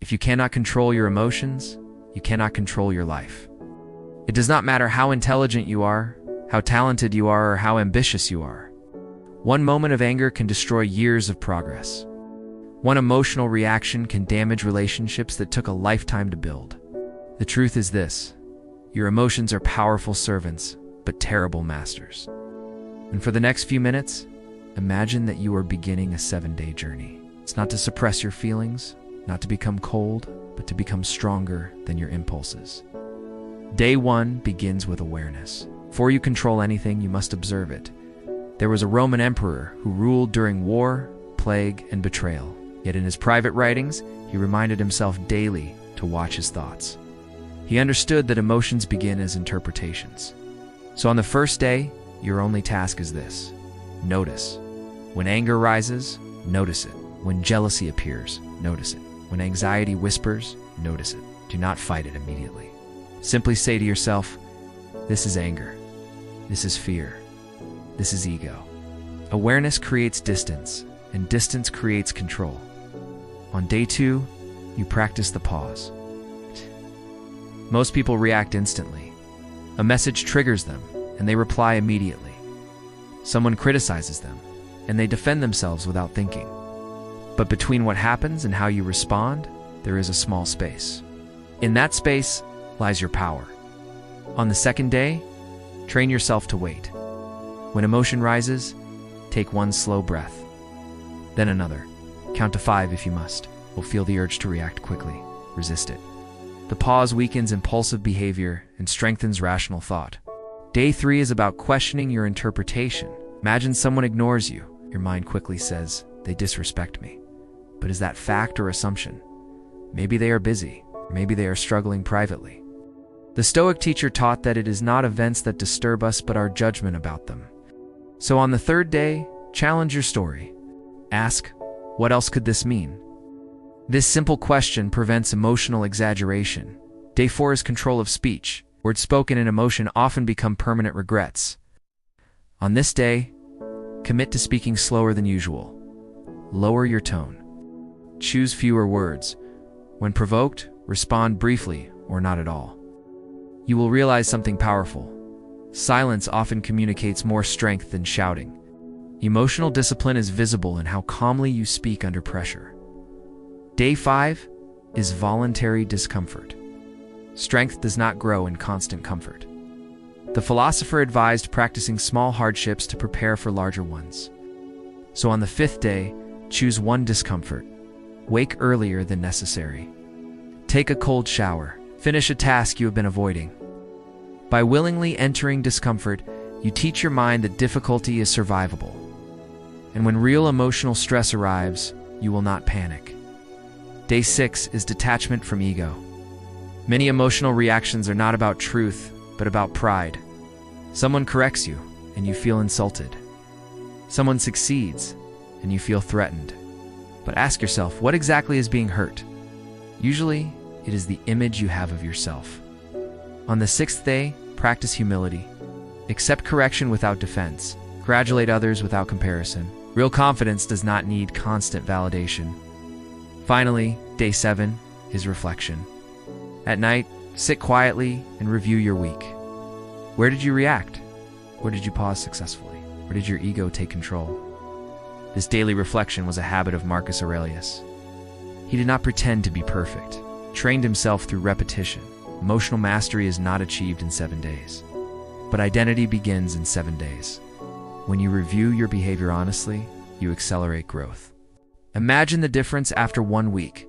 If you cannot control your emotions, you cannot control your life. It does not matter how intelligent you are, how talented you are, or how ambitious you are. One moment of anger can destroy years of progress. One emotional reaction can damage relationships that took a lifetime to build. The truth is this: your emotions are powerful servants, but terrible masters. And for the next few minutes, imagine that you are beginning a 7-day journey. It's not to suppress your feelings, not to become cold, but to become stronger than your impulses. Day 1 begins with awareness. Before you control anything, you must observe it. There was a Roman emperor who ruled during war, plague, and betrayal. Yet in his private writings, he reminded himself daily to watch his thoughts. He understood that emotions begin as interpretations. So on the first day, your only task is this: notice. When anger rises, notice it. When jealousy appears, notice it. When anxiety whispers, notice it. Do not fight it immediately. Simply say to yourself, this is anger. This is fear. This is ego. Awareness creates distance, and distance creates control. On day 2, you practice the pause. Most people react instantly. A message triggers them, and they reply immediately. Someone criticizes them, and they defend themselves without thinking. But between what happens and how you respond, there is a small space. In that space lies your power. On the second day, train yourself to wait. When emotion rises, take one slow breath. Then another. Count to 5 if you must. You'll feel the urge to react quickly. Resist it. The pause weakens impulsive behavior and strengthens rational thought. Day 3 is about questioning your interpretation. Imagine someone ignores you. Your mind quickly says, they disrespect me. But is that fact or assumption? Maybe they are busy, or maybe they are struggling privately. The Stoic teacher taught that it is not events that disturb us, but our judgment about them. So on the third day, challenge your story. Ask, what else could this mean? This simple question prevents emotional exaggeration. Day 4 is control of speech. Words spoken in emotion often become permanent regrets. On this day, commit to speaking slower than usual. Lower your tone. Choose fewer words. When provoked, respond briefly or not at all. You will realize something powerful. Silence often communicates more strength than shouting. Emotional discipline is visible in how calmly you speak under pressure. Day 5 is voluntary discomfort. Strength does not grow in constant comfort. The philosopher advised practicing small hardships to prepare for larger ones. So on the 5th day, choose one discomfort. Wake earlier than necessary. Take a cold shower. Finish a task you have been avoiding. By willingly entering discomfort, you teach your mind that difficulty is survivable. And when real emotional stress arrives, you will not panic. Day 6 is detachment from ego. Many emotional reactions are not about truth, but about pride. Someone corrects you, and you feel insulted. Someone succeeds, and you feel threatened. But ask yourself, what exactly is being hurt? Usually, it is the image you have of yourself. On the 6th day, practice humility. Accept correction without defense. Congratulate others without comparison. Real confidence does not need constant validation. Finally, day 7 is reflection. At night, sit quietly and review your week. Where did you react? Where did you pause successfully? Where did your ego take control? This daily reflection was a habit of Marcus Aurelius. He did not pretend to be perfect, trained himself through repetition. Emotional mastery is not achieved in 7 days, but identity begins in 7 days. When you review your behavior honestly, you accelerate growth. Imagine the difference after 1 week.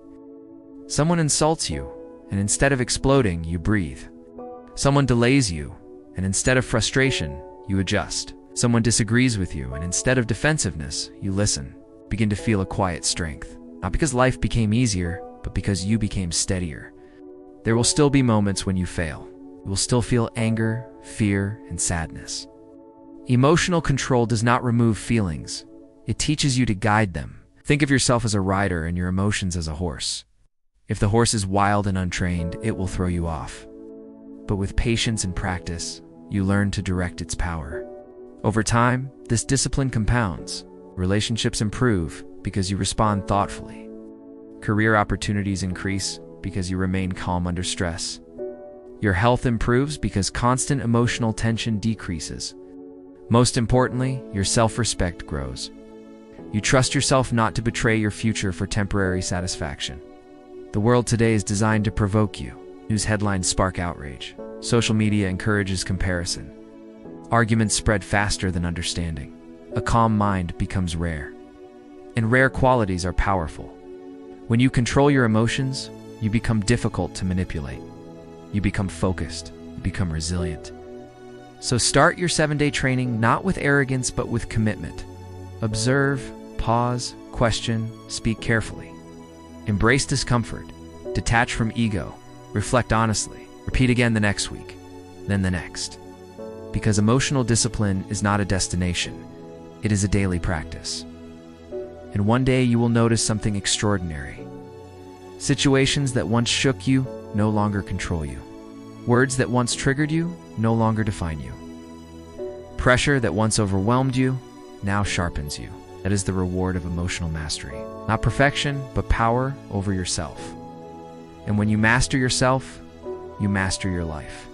Someone insults you, and instead of exploding, you breathe. Someone delays you, and instead of frustration, you adjust. Someone disagrees with you, and instead of defensiveness, you listen. Begin to feel a quiet strength. Not because life became easier, but because you became steadier. There will still be moments when you fail. You will still feel anger, fear, and sadness. Emotional control does not remove feelings. It teaches you to guide them. Think of yourself as a rider and your emotions as a horse. If the horse is wild and untrained, it will throw you off. But with patience and practice, you learn to direct its power. Over time, this discipline compounds. Relationships improve because you respond thoughtfully. Career opportunities increase because you remain calm under stress. Your health improves because constant emotional tension decreases. Most importantly, your self-respect grows. You trust yourself not to betray your future for temporary satisfaction. The world today is designed to provoke you. News headlines spark outrage. Social media encourages comparison. Arguments spread faster than understanding. A calm mind becomes rare. And rare qualities are powerful. When you control your emotions, you become difficult to manipulate. You become focused. You become resilient. So start your 7-day training not with arrogance but with commitment. Observe, pause, question, speak carefully. Embrace discomfort. Detach from ego. Reflect honestly. Repeat again the next week, then the next. Because emotional discipline is not a destination, it is a daily practice. And one day you will notice something extraordinary. Situations that once shook you no longer control you. Words that once triggered you no longer define you. Pressure that once overwhelmed you now sharpens you. That is the reward of emotional mastery. Not perfection, but power over yourself. And when you master yourself, you master your life.